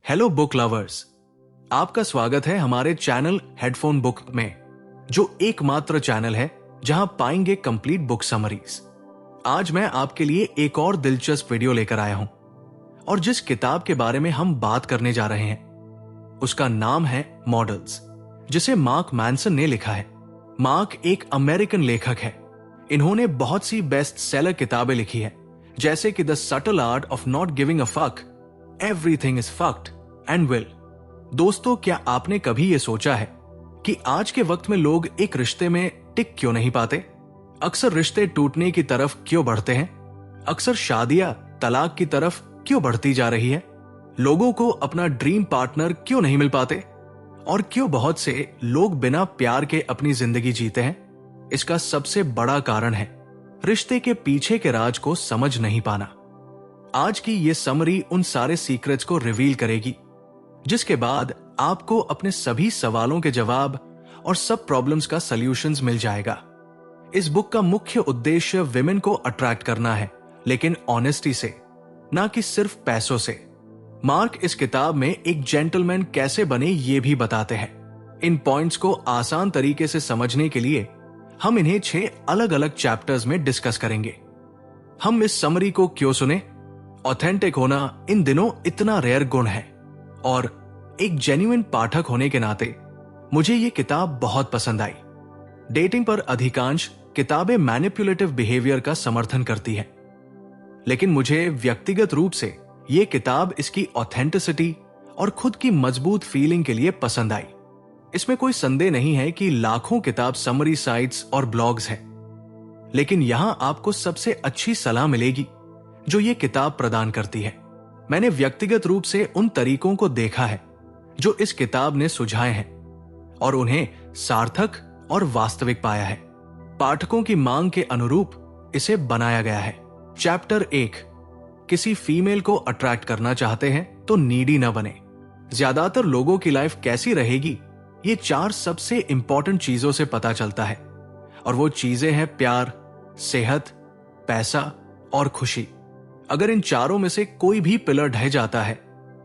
Hello book lovers, आपका स्वागत है हमारे चैनल हेडफोन बुक में, जो एकमात्र चैनल है जहां पाएंगे कंप्लीट बुक समरीज। आज मैं आपके लिए एक और दिलचस्प वीडियो लेकर आया हूं और जिस किताब के बारे में हम बात करने जा रहे हैं उसका नाम है मॉडल्स, जिसे मार्क मैनसन ने लिखा है। मार्क एक अमेरिकन लेखक है। इन्होंने बहुत सी बेस्ट सेलर किताबें लिखी है, जैसे कि the subtle art of not giving a fuck, everything is fucked and will. दोस्तों, क्या आपने कभी यह सोचा है कि आज के वक्त में लोग एक रिश्ते में टिक क्यों नहीं पाते? अक्सर रिश्ते टूटने की तरफ क्यों बढ़ते हैं? अक्सर शादियां तलाक की तरफ क्यों बढ़ती जा रही है? लोगों को अपना ड्रीम पार्टनर क्यों नहीं मिल पाते? और क्यों बहुत से लोग बिना प्यार के अपनी जिंदगी जीते हैं? इसका सबसे बड़ा कारण है रिश्ते के पीछे के राज को समझ नहीं पाना। आज की ये समरी उन सारे सीक्रेट्स को रिवील करेगी, जिसके बाद आपको अपने सभी सवालों के जवाब और सब प्रॉब्लम्स का सॉल्यूशंस मिल जाएगा। इस बुक का मुख्य उद्देश्य विमेन को अट्रैक्ट करना है, लेकिन ऑनेस्टी से, ना कि सिर्फ पैसों से। मार्क इस किताब में एक जेंटलमैन कैसे बने ये भी बताते हैं। इन पॉइंट्स को आसान तरीके से समझने के लिए हम इन्हें 6 अलग अलग चैप्टर्स में डिस्कस करेंगे। हम इस समरी को क्यों सुने? ऑथेंटिक होना इन दिनों इतना रेयर गुण है और एक जेन्युइन पाठक होने के नाते मुझे ये किताब बहुत पसंद आई। डेटिंग पर अधिकांश किताबें मैनिपुलेटिव बिहेवियर का समर्थन करती हैं, लेकिन मुझे व्यक्तिगत रूप से ये किताब इसकी ऑथेंटिसिटी और खुद की मजबूत फीलिंग के लिए पसंद आई। इसमें कोई संदेह नहीं है कि लाखों किताब समरी साइट्स और ब्लॉग्स हैं, लेकिन यहां आपको सबसे अच्छी सलाह मिलेगी जो ये किताब प्रदान करती है। मैंने व्यक्तिगत रूप से उन तरीकों को देखा है जो इस किताब ने सुझाए हैं और उन्हें सार्थक और वास्तविक पाया है। पाठकों की मांग के अनुरूप इसे बनाया गया है। चैप्टर 1, किसी फीमेल को अट्रैक्ट करना चाहते हैं तो नीडी न बने। ज्यादातर लोगों की लाइफ कैसी रहेगी, ये 4 सबसे इंपॉर्टेंट चीजों से पता चलता है, और वो चीजें हैं प्यार, सेहत, पैसा और खुशी। अगर इन चारों में से कोई भी पिलर ढह जाता है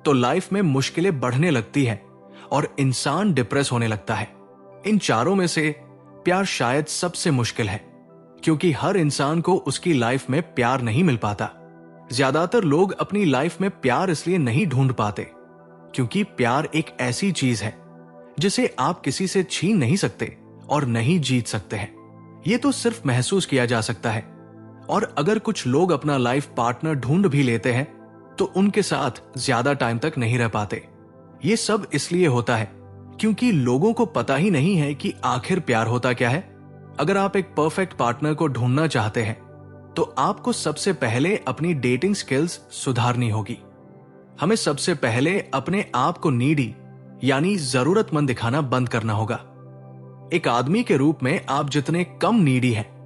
तो लाइफ में मुश्किलें बढ़ने लगती है और इंसान डिप्रेस होने लगता है। इन चारों में से प्यार शायद सबसे मुश्किल है, क्योंकि हर इंसान को उसकी लाइफ में प्यार नहीं मिल पाता। ज्यादातर लोग अपनी लाइफ में प्यार इसलिए नहीं ढूंढ पाते क्योंकि प्यार एक ऐसी चीज है जिसे आप किसी से छीन नहीं सकते और नहीं जीत सकते हैं। यह तो सिर्फ महसूस किया जा सकता है। और अगर कुछ लोग अपना लाइफ पार्टनर ढूंढ भी लेते हैं तो उनके साथ ज्यादा टाइम तक नहीं रह पाते। ये सब इसलिए होता है क्योंकि लोगों को पता ही नहीं है कि आखिर प्यार होता क्या है। अगर आप एक परफेक्ट पार्टनर को ढूंढना चाहते हैं तो आपको सबसे पहले अपनी डेटिंग स्किल्स सुधारनी होगी। हमें सबसे पहले अपने आप को नीडी यानी जरूरतमंद दिखाना बंद करना होगा। एक आदमी के रूप में आप जितने कम नीडी हैं,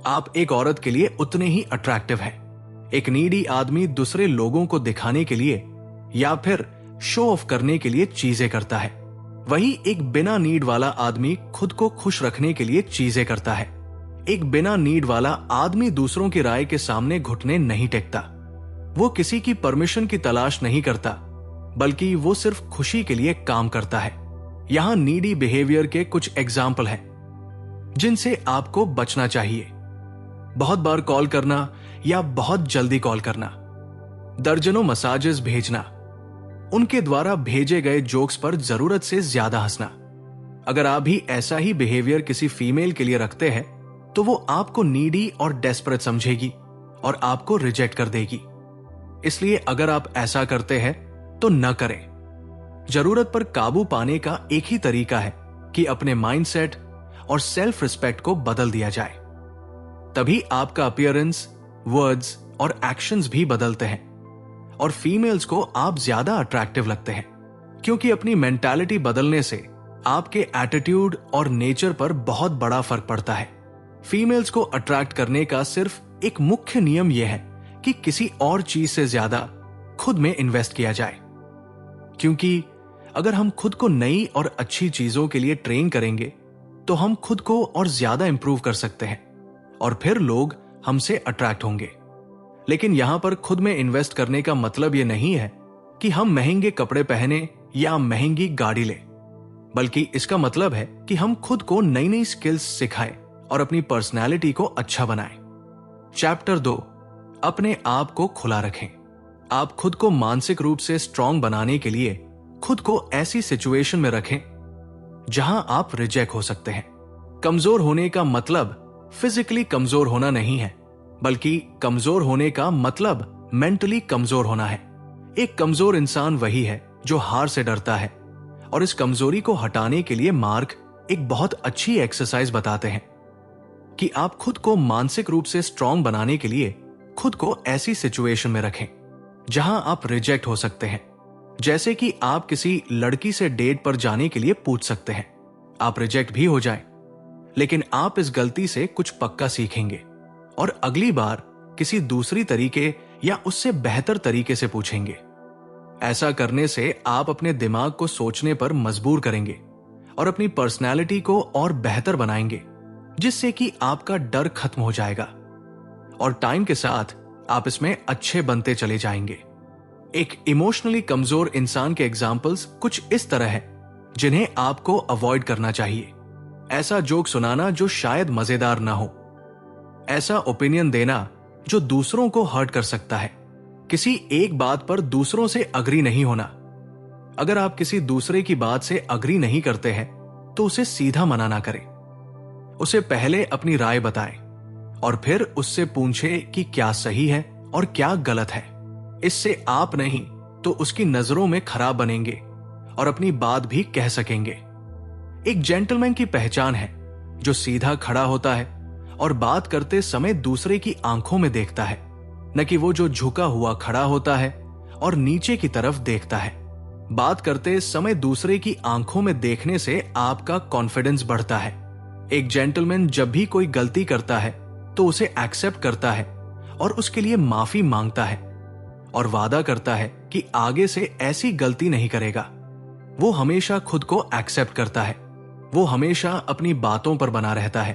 आप एक औरत के लिए उतने ही अट्रैक्टिव हैं। एक नीडी आदमी दूसरे लोगों को दिखाने के लिए या फिर शो ऑफ करने के लिए चीजें करता है, वही एक बिना नीड वाला आदमी खुद को खुश रखने के लिए चीजें करता है। एक बिना नीड वाला आदमी दूसरों की राय के सामने घुटने नहीं टेकता। वो किसी की परमिशन की तलाश नहीं करता, बल्कि वो सिर्फ खुशी के लिए काम करता है। यहां नीडी बिहेवियर के कुछ एग्जाम्पल हैं जिनसे आपको बचना चाहिए। बहुत बार कॉल करना या बहुत जल्दी कॉल करना, दर्जनों मैसेजेस भेजना, उनके द्वारा भेजे गए जोक्स पर जरूरत से ज्यादा हंसना। अगर आप भी ऐसा ही बिहेवियर किसी फीमेल के लिए रखते हैं तो वो आपको नीडी और डेस्परेट समझेगी और आपको रिजेक्ट कर देगी। इसलिए अगर आप ऐसा करते हैं तो न करें। जरूरत पर काबू पाने का एक ही तरीका है कि अपने माइंडसेट और सेल्फ रिस्पेक्ट को बदल दिया जाए। तभी आपका अपीयरेंस, वर्ड्स और एक्शंस भी बदलते हैं और फीमेल्स को आप ज्यादा अट्रैक्टिव लगते हैं, क्योंकि अपनी मेंटालिटी बदलने से आपके एटीट्यूड और नेचर पर बहुत बड़ा फर्क पड़ता है। फीमेल्स को अट्रैक्ट करने का सिर्फ एक मुख्य नियम यह है कि किसी और चीज से ज्यादा खुद में इन्वेस्ट किया जाए, क्योंकि अगर हम खुद को नई और अच्छी चीजों के लिए ट्रेन करेंगे तो हम खुद को और ज्यादा इंप्रूव कर सकते हैं और फिर लोग हमसे अट्रैक्ट होंगे। लेकिन यहां पर खुद में इन्वेस्ट करने का मतलब यह नहीं है कि हम महंगे कपड़े पहने या महंगी गाड़ी लें, बल्कि इसका मतलब है कि हम खुद को नई नई स्किल्स सिखाएं और अपनी पर्सनैलिटी को अच्छा बनाएं। चैप्टर 2, अपने आप को खुला रखें। आप खुद को मानसिक रूप से स्ट्रांग बनाने के लिए खुद को ऐसी सिचुएशन में रखें जहां आप रिजेक्ट हो सकते हैं। कमजोर होने का मतलब फिजिकली कमजोर होना नहीं है, बल्कि कमजोर होने का मतलब मेंटली कमजोर होना है। एक कमजोर इंसान वही है जो हार से डरता है, और इस कमजोरी को हटाने के लिए मार्क एक बहुत अच्छी एक्सरसाइज बताते हैं कि आप खुद को मानसिक रूप से स्ट्रांग बनाने के लिए खुद को ऐसी सिचुएशन में रखें जहां आप रिजेक्ट हो सकते हैं। जैसे कि आप किसी लड़की से डेट पर जाने के लिए पूछ सकते हैं, आप रिजेक्ट भी हो जाएं, लेकिन आप इस गलती से कुछ पक्का सीखेंगे और अगली बार किसी दूसरी तरीके या उससे बेहतर तरीके से पूछेंगे। ऐसा करने से आप अपने दिमाग को सोचने पर मजबूर करेंगे और अपनी पर्सनैलिटी को और बेहतर बनाएंगे, जिससे कि आपका डर खत्म हो जाएगा और टाइम के साथ आप इसमें अच्छे बनते चले जाएंगे। एक इमोशनली कमजोर इंसान के एग्जाम्पल्स कुछ इस तरह है जिन्हें आपको अवॉइड करना चाहिए। ऐसा जोक सुनाना जो शायद मजेदार ना हो, ऐसा ओपिनियन देना जो दूसरों को हर्ट कर सकता है, किसी एक बात पर दूसरों से अग्री नहीं होना। अगर आप किसी दूसरे की बात से अग्री नहीं करते हैं तो उसे सीधा मना ना करें। उसे पहले अपनी राय बताएं और फिर उससे पूछें कि क्या सही है और क्या गलत है। इससे आप नहीं तो उसकी नजरों में खराब बनेंगे और अपनी बात भी कह सकेंगे। एक जेंटलमैन की पहचान है जो सीधा खड़ा होता है और बात करते समय दूसरे की आंखों में देखता है, न कि वो जो झुका हुआ खड़ा होता है और नीचे की तरफ देखता है। बात करते समय दूसरे की आंखों में देखने से आपका कॉन्फिडेंस बढ़ता है। एक जेंटलमैन जब भी कोई गलती करता है तो उसे एक्सेप्ट करता है और उसके लिए माफी मांगता है और वादा करता है कि आगे से ऐसी गलती नहीं करेगा। वो हमेशा खुद को एक्सेप्ट करता है, वो हमेशा अपनी बातों पर बना रहता है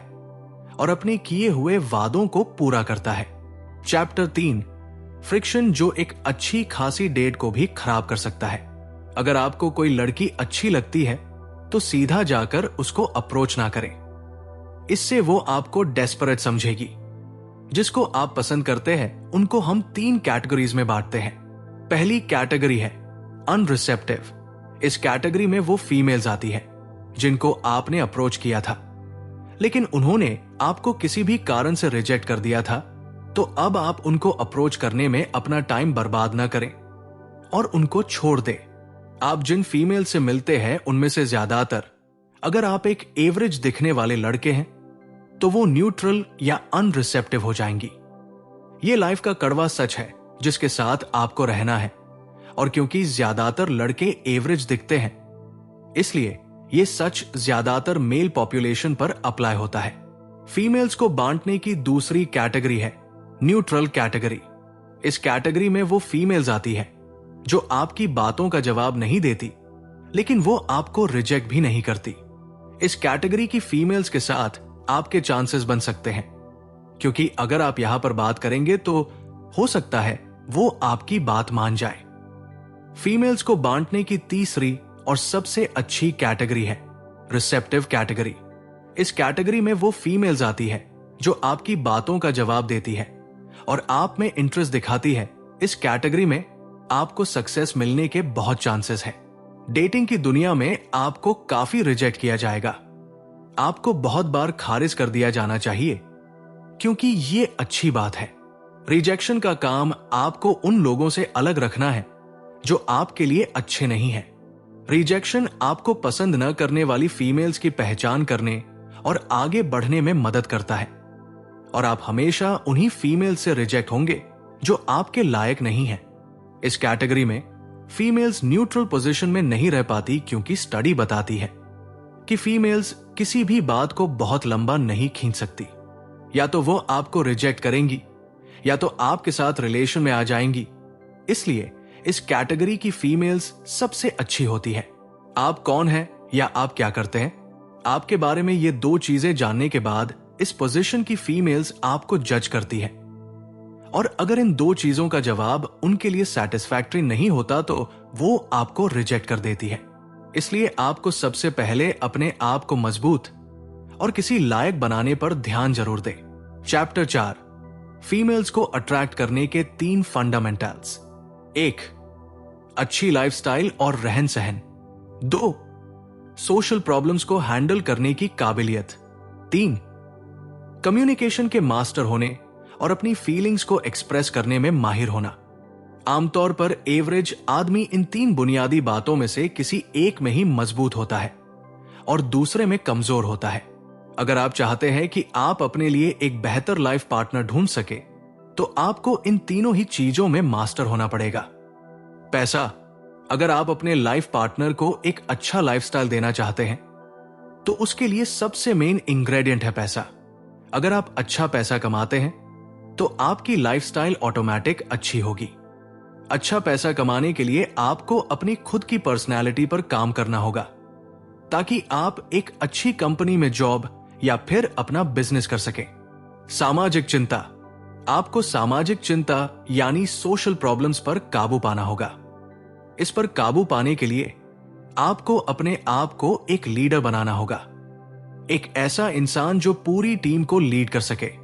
और अपने किए हुए वादों को पूरा करता है। चैप्टर 3, फ्रिक्शन जो एक अच्छी खासी डेट को भी खराब कर सकता है। अगर आपको कोई लड़की अच्छी लगती है तो सीधा जाकर उसको अप्रोच ना करें, इससे वो आपको डेस्परेट समझेगी। जिसको आप पसंद करते हैं उनको हम 3 कैटेगरीज में बांटते हैं। पहली कैटेगरी है अनरिसेप्टिव। इस कैटेगरी में वो फीमेल्स आती है जिनको आपने अप्रोच किया था, लेकिन उन्होंने आपको किसी भी कारण से रिजेक्ट कर दिया था, तो अब आप उनको अप्रोच करने में अपना टाइम बर्बाद ना करें और उनको छोड़ दें। आप जिन फीमेल से मिलते हैं उनमें से ज्यादातर, अगर आप एक एवरेज दिखने वाले लड़के हैं तो वो न्यूट्रल या अनरिसेप्टिव हो जाएंगी। ये लाइफ का कड़वा सच है जिसके साथ आपको रहना है, और क्योंकि ज्यादातर लड़के एवरेज दिखते हैं, इसलिए ये सच ज्यादातर मेल पॉपुलेशन पर अप्लाई होता है। फीमेल्स को बांटने की दूसरी कैटेगरी है न्यूट्रल कैटेगरी। इस कैटेगरी में वो फीमेल्स आती है जो आपकी बातों का जवाब नहीं देती, लेकिन वो आपको रिजेक्ट भी नहीं करती। इस कैटेगरी की फीमेल्स के साथ आपके चांसेस बन सकते हैं, क्योंकि अगर आप यहां पर बात करेंगे तो हो सकता है वो आपकी बात मान जाए। फीमेल्स को बांटने की तीसरी और सबसे अच्छी कैटेगरी है रिसेप्टिव कैटेगरी। इस कैटेगरी में वो फीमेल्स आती है जो आपकी बातों का जवाब देती है और आप में इंटरेस्ट दिखाती है। इस कैटेगरी में आपको सक्सेस मिलने के बहुत चांसेस हैं। डेटिंग की दुनिया में आपको काफी रिजेक्ट किया जाएगा, आपको बहुत बार खारिज कर दिया जाना चाहिए, क्योंकि ये अच्छी बात है। रिजेक्शन का काम आपको उन लोगों से अलग रखना है जो आपके लिए अच्छे नहीं हैं। रिजेक्शन आपको पसंद न करने वाली फीमेल्स की पहचान करने और आगे बढ़ने में मदद करता है, और आप हमेशा उन्हीं फीमेल से रिजेक्ट होंगे जो आपके लायक नहीं है। इस कैटेगरी में फीमेल्स न्यूट्रल पोजीशन में नहीं रह पाती, क्योंकि स्टडी बताती है कि फीमेल्स किसी भी बात को बहुत लंबा नहीं खींच सकती। या तो वो आपको रिजेक्ट करेंगी या तो आपके साथ रिलेशन में आ जाएंगी। इसलिए इस कैटेगरी की फीमेल्स सबसे अच्छी होती है। आप कौन हैं या आप क्या करते हैं, आपके बारे में ये 2 चीजें जानने के बाद इस पोजीशन की फीमेल्स आपको जज करती है और अगर इन दो चीजों का जवाब उनके लिए सेटिस्फैक्टरी नहीं होता तो वो आपको रिजेक्ट कर देती है। इसलिए आपको सबसे पहले अपने आप को मजबूत और किसी लायक बनाने पर ध्यान जरूर दें। चैप्टर 4, फीमेल्स को अट्रैक्ट करने के 3 फंडामेंटल्स। 1, अच्छी लाइफस्टाइल और रहन सहन। 2, सोशल प्रॉब्लम्स को हैंडल करने की काबिलियत। 3, कम्युनिकेशन के मास्टर होने और अपनी फीलिंग्स को एक्सप्रेस करने में माहिर होना। आमतौर पर एवरेज आदमी इन 3 बुनियादी बातों में से किसी एक में ही मजबूत होता है और दूसरे में कमजोर होता है। अगर आप चाहते हैं कि आप अपने लिए एक बेहतर लाइफ पार्टनर ढूंढ सके तो आपको इन तीनों ही चीजों में मास्टर होना पड़ेगा। पैसा, अगर आप अपने लाइफ पार्टनर को एक अच्छा लाइफस्टाइल देना चाहते हैं तो उसके लिए सबसे मेन इंग्रेडिएंट है पैसा। अगर आप अच्छा पैसा कमाते हैं तो आपकी लाइफस्टाइल ऑटोमेटिक अच्छी होगी। अच्छा पैसा कमाने के लिए आपको अपनी खुद की पर्सनैलिटी पर काम करना होगा ताकि आप एक अच्छी कंपनी में जॉब या फिर अपना बिजनेस कर सकें। सामाजिक चिंता, आपको सामाजिक चिंता यानी सोशल प्रॉब्लम्स पर काबू पाना होगा। इस पर काबू पाने के लिए आपको अपने आप को एक लीडर बनाना होगा, एक ऐसा इंसान जो पूरी टीम को लीड कर सके।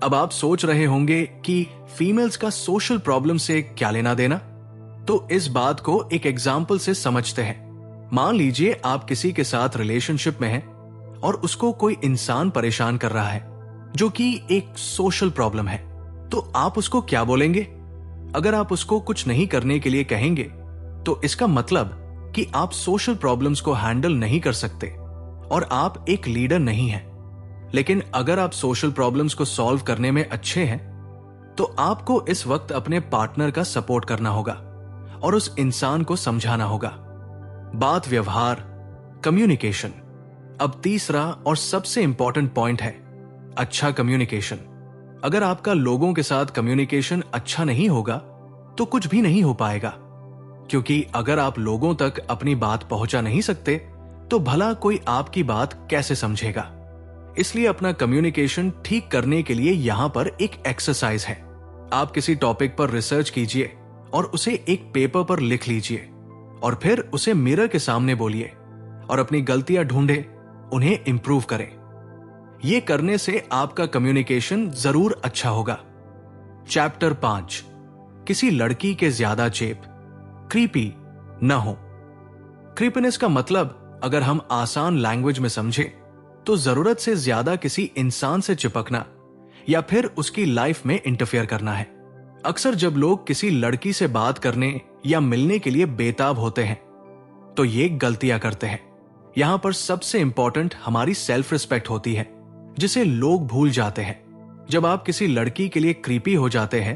अब आप सोच रहे होंगे कि फीमेल्स का सोशल प्रॉब्लम से क्या लेना देना, तो इस बात को एक एग्जाम्पल से समझते हैं। मान लीजिए आप किसी के साथ रिलेशनशिप में हैं और उसको कोई इंसान परेशान कर रहा है जो कि एक सोशल प्रॉब्लम है, तो आप उसको क्या बोलेंगे? अगर आप उसको कुछ नहीं करने के लिए कहेंगे तो इसका मतलब कि आप सोशल प्रॉब्लम्स को हैंडल नहीं कर सकते और आप एक लीडर नहीं हैं। लेकिन अगर आप सोशल प्रॉब्लम्स को सॉल्व करने में अच्छे हैं तो आपको इस वक्त अपने पार्टनर का सपोर्ट करना होगा और उस इंसान को समझाना होगा। बात व्यवहार, कम्युनिकेशन। अब तीसरा और सबसे इंपॉर्टेंट पॉइंट है अच्छा कम्युनिकेशन। अगर आपका लोगों के साथ कम्युनिकेशन अच्छा नहीं होगा तो कुछ भी नहीं हो पाएगा, क्योंकि अगर आप लोगों तक अपनी बात पहुंचा नहीं सकते तो भला कोई आपकी बात कैसे समझेगा। इसलिए अपना कम्युनिकेशन ठीक करने के लिए यहां पर एक एक्सरसाइज है। आप किसी टॉपिक पर रिसर्च कीजिए और उसे एक पेपर पर लिख लीजिए और फिर उसे मिरर के सामने बोलिए और अपनी गलतियां ढूंढे, उन्हें इंप्रूव करें। यह करने से आपका कम्युनिकेशन जरूर अच्छा होगा। चैप्टर 5, किसी लड़की के ज्यादा चेप, क्रीपी न हो। क्रीपीनेस का मतलब अगर हम आसान लैंग्वेज में समझे तो जरूरत से ज्यादा किसी इंसान से चिपकना या फिर उसकी लाइफ में इंटरफेयर करना है। अक्सर जब लोग किसी लड़की से बात करने या मिलने के लिए बेताब होते हैं तो ये गलतियां करते हैं। यहां पर सबसे इंपॉर्टेंट हमारी सेल्फ रिस्पेक्ट होती है, जिसे लोग भूल जाते हैं। जब आप किसी लड़की के लिए क्रीपी हो जाते हैं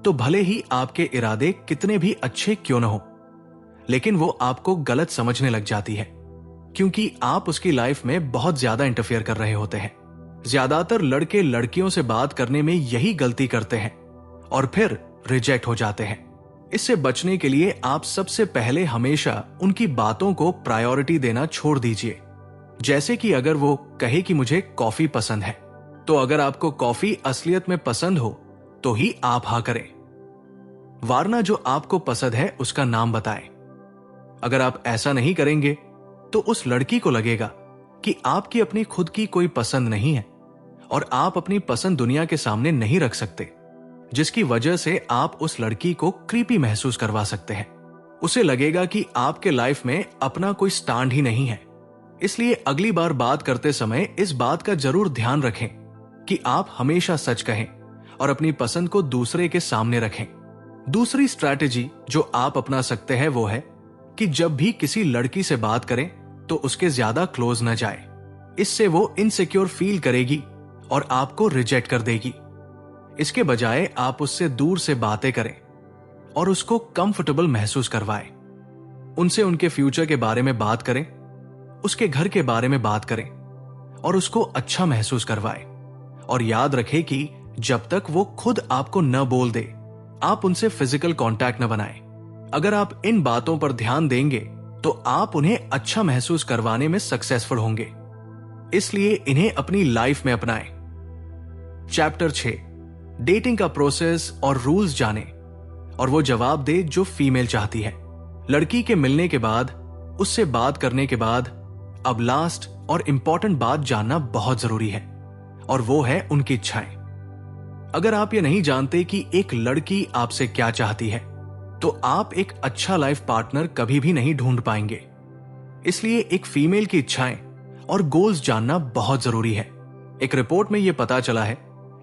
तो भले ही आपके इरादे कितने भी अच्छे क्यों न हो, लेकिन वो आपको गलत समझने लग जाती है क्योंकि आप उसकी लाइफ में बहुत ज्यादा इंटरफेयर कर रहे होते हैं। ज्यादातर लड़के लड़कियों से बात करने में यही गलती करते हैं और फिर रिजेक्ट हो जाते हैं। इससे बचने के लिए आप सबसे पहले हमेशा उनकी बातों को प्रायोरिटी देना छोड़ दीजिए। जैसे कि अगर वो कहे कि मुझे कॉफी पसंद है, तो अगर आपको कॉफी असलियत में पसंद हो तो ही आप हाँ करें, वरना जो आपको पसंद है उसका नाम बताएं। अगर आप ऐसा नहीं करेंगे तो उस लड़की को लगेगा कि आपकी अपनी खुद की कोई पसंद नहीं है और आप अपनी पसंद दुनिया के सामने नहीं रख सकते, जिसकी वजह से आप उस लड़की को क्रीपी महसूस करवा सकते हैं। उसे लगेगा कि आपके लाइफ में अपना कोई स्टैंड ही नहीं है। इसलिए अगली बार बात करते समय इस बात का जरूर ध्यान रखें कि आप हमेशा सच कहें और अपनी पसंद को दूसरे के सामने रखें। दूसरी स्ट्रैटेजी जो आप अपना सकते हैं वो है कि जब भी किसी लड़की से बात करें तो उसके ज्यादा क्लोज न जाए। इससे वो इनसिक्योर फील करेगी और आपको रिजेक्ट कर देगी। इसके बजाय आप उससे दूर से बातें करें और उसको कंफर्टेबल महसूस करवाएं। उनसे उनके फ्यूचर के बारे में बात करें, उसके घर के बारे में बात करें और उसको अच्छा महसूस करवाएं। और याद रखें कि जब तक वो खुद आपको न बोल दे, आप उनसे फिजिकल कांटेक्ट न बनाएं। अगर आप इन बातों पर ध्यान देंगे तो आप उन्हें अच्छा महसूस करवाने में सक्सेसफुल होंगे। इसलिए इन्हें अपनी लाइफ में अपनाएं। चैप्टर 6, डेटिंग का प्रोसेस और रूल्स जाने और वो जवाब दे जो फीमेल चाहती है। लड़की के मिलने के बाद, उससे बात करने के बाद अब लास्ट और इंपॉर्टेंट बात जानना बहुत जरूरी है, और वो है उनकी इच्छाएं। अगर आप ये नहीं जानते कि एक लड़की आपसे क्या चाहती है, तो आप एक अच्छा लाइफ पार्टनर कभी भी नहीं ढूंढ पाएंगे। इसलिए एक फीमेल की इच्छाएं और गोल्स जानना बहुत जरूरी है। एक रिपोर्ट में यह पता चला है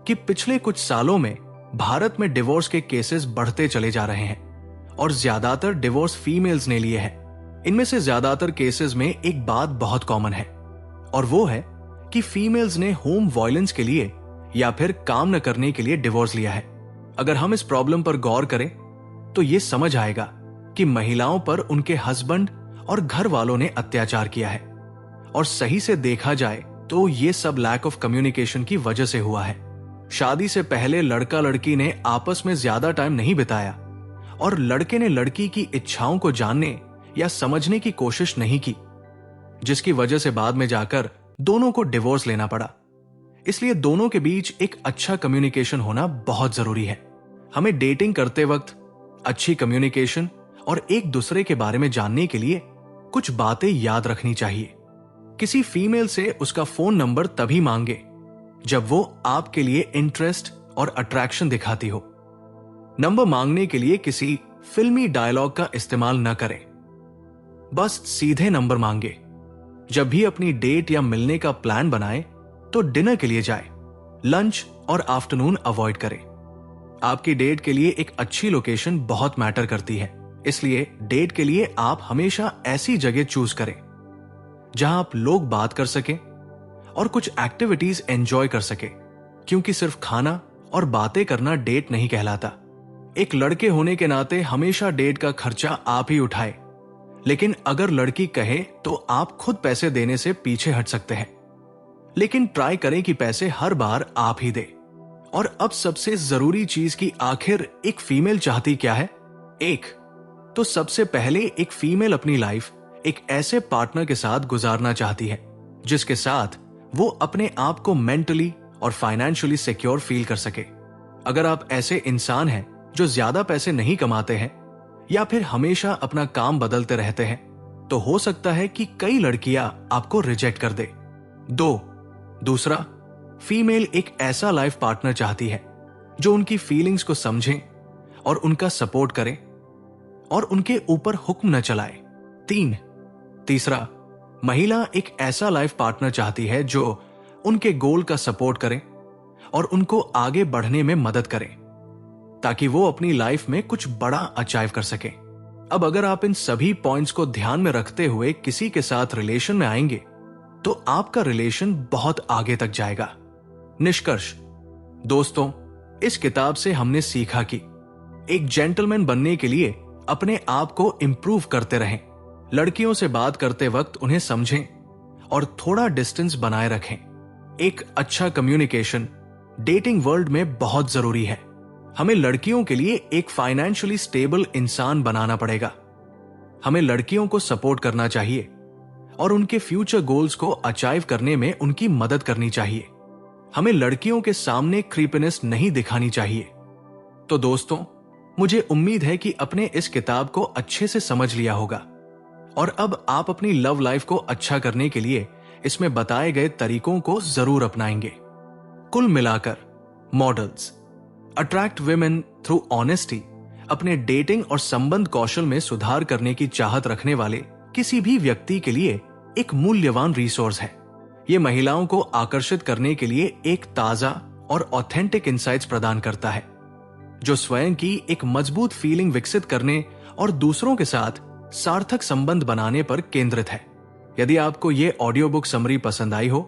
कि पिछले कुछ सालों में भारत में डिवोर्स के केसेस बढ़ते चले जा रहे हैं, और ज्यादातर डिवोर्स फीमेल्स ने लिए हैं। इनमें से ज्यादातर केसेस में एक बात बहुत कॉमन है, और वो है कि फीमेल्स ने होम वायलेंस के लिए या फिर काम न करने के लिए डिवोर्स लिया है। अगर हम इस प्रॉब्लम पर गौर करें तो ये समझ आएगा कि महिलाओं पर उनके हस्बैंड और घर वालों ने अत्याचार किया है, और सही से देखा जाए तो ये सब लैक ऑफ कम्युनिकेशन की वजह से हुआ है। शादी से पहले लड़का लड़की ने आपस में ज्यादा टाइम नहीं बिताया, और लड़के ने लड़की की इच्छाओं को जानने या समझने की कोशिश नहीं की, जिसकी वजह से बाद में जाकर दोनों को डिवोर्स लेना पड़ा। इसलिए दोनों के बीच एक अच्छा कम्युनिकेशन होना बहुत जरूरी है। हमें डेटिंग करते वक्त अच्छी कम्युनिकेशन और एक दूसरे के बारे में जानने के लिए कुछ बातें याद रखनी चाहिए। किसी फीमेल से उसका फोन नंबर तभी मांगे जब वो आपके लिए इंटरेस्ट और अट्रैक्शन दिखाती हो। नंबर मांगने के लिए किसी फिल्मी डायलॉग का इस्तेमाल न करें। बस सीधे नंबर मांगे। जब भी अपनी डेट या मिलने का प्लान बनाए तो डिनर के लिए जाए। लंच और आफ्टरनून अवॉइड करें। आपकी डेट के लिए एक अच्छी लोकेशन बहुत मैटर करती है, इसलिए डेट के लिए आप हमेशा ऐसी जगह चूज करें जहां आप लोग बात कर सकें और कुछ एक्टिविटीज एंजॉय कर सके, क्योंकि सिर्फ खाना और बातें करना डेट नहीं कहलाता। एक लड़के होने के नाते हमेशा डेट का खर्चा आप ही उठाए, लेकिन अगर लड़की कहे तो आप खुद पैसे देने से पीछे हट सकते हैं, लेकिन ट्राई करें कि पैसे हर बार आप ही दे। और अब सबसे जरूरी चीज की आखिर एक फीमेल चाहती क्या है। तो सबसे पहले एक फीमेल अपनी लाइफ एक ऐसे पार्टनर के साथ गुजारना चाहती है जिसके साथ वो अपने आप को मेंटली और फाइनेंशियली सिक्योर फील कर सके। अगर आप ऐसे इंसान हैं जो ज्यादा पैसे नहीं कमाते हैं या फिर हमेशा अपना काम बदलते रहते हैं, तो हो सकता है कि कई लड़कियां आपको रिजेक्ट कर दे। दूसरा, फीमेल एक ऐसा लाइफ पार्टनर चाहती है जो उनकी फीलिंग्स को समझे और उनका सपोर्ट करे और उनके ऊपर हुक्म न चलाए। तीसरा, महिला एक ऐसा लाइफ पार्टनर चाहती है जो उनके गोल का सपोर्ट करे और उनको आगे बढ़ने में मदद करे, ताकि वो अपनी लाइफ में कुछ बड़ा अचीव कर सके। अब अगर आप इन सभी पॉइंट्स को ध्यान में रखते हुए किसी के साथ रिलेशन में आएंगे तो आपका रिलेशन बहुत आगे तक जाएगा। निष्कर्ष, दोस्तों, इस किताब से हमने सीखा कि एक जेंटलमैन बनने के लिए अपने आप को इंप्रूव करते रहें। लड़कियों से बात करते वक्त उन्हें समझें और थोड़ा डिस्टेंस बनाए रखें। एक अच्छा कम्युनिकेशन डेटिंग वर्ल्ड में बहुत जरूरी है। हमें लड़कियों के लिए एक फाइनेंशियली स्टेबल इंसान बनाना पड़ेगा। हमें लड़कियों को सपोर्ट करना चाहिए और उनके फ्यूचर गोल्स को अचीव करने में उनकी मदद करनी चाहिए। हमें लड़कियों के सामने क्रीपनेस नहीं दिखानी चाहिए। तो दोस्तों, मुझे उम्मीद है कि अपने इस किताब को अच्छे से समझ लिया होगा, और अब आप अपनी लव लाइफ को अच्छा करने के लिए इसमें बताए गए तरीकों को जरूर अपनाएंगे। कुल मिलाकर, models attract women through honesty अपने डेटिंग और संबंध कौशल में सुधार करने की चाहत रखने वाले किसी भी व्यक्ति के लिए एक मूल्यवान रिसोर्स है। ये महिलाओं को आकर्षित करने के लिए एक ताजा और ऑथेंटिक इंसाइट्स प्रदान करता है, जो स्वयं की एक मजबूत फीलिंग विकसित करने और दूसरों के साथ सार्थक संबंध बनाने पर केंद्रित है। यदि आपको ये ऑडियो बुक समरी पसंद आई हो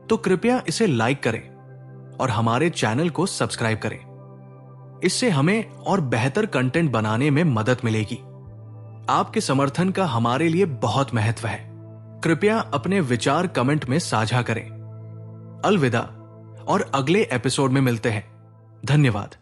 तो कृपया इसे लाइक करें और हमारे चैनल को सब्सक्राइब करें। इससे हमें और बेहतर कंटेंट बनाने में मदद मिलेगी। आपके समर्थन का हमारे लिए बहुत महत्व है। कृपया अपने विचार कमेंट में साझा करें। अलविदा, और अगले एपिसोड में मिलते हैं। धन्यवाद।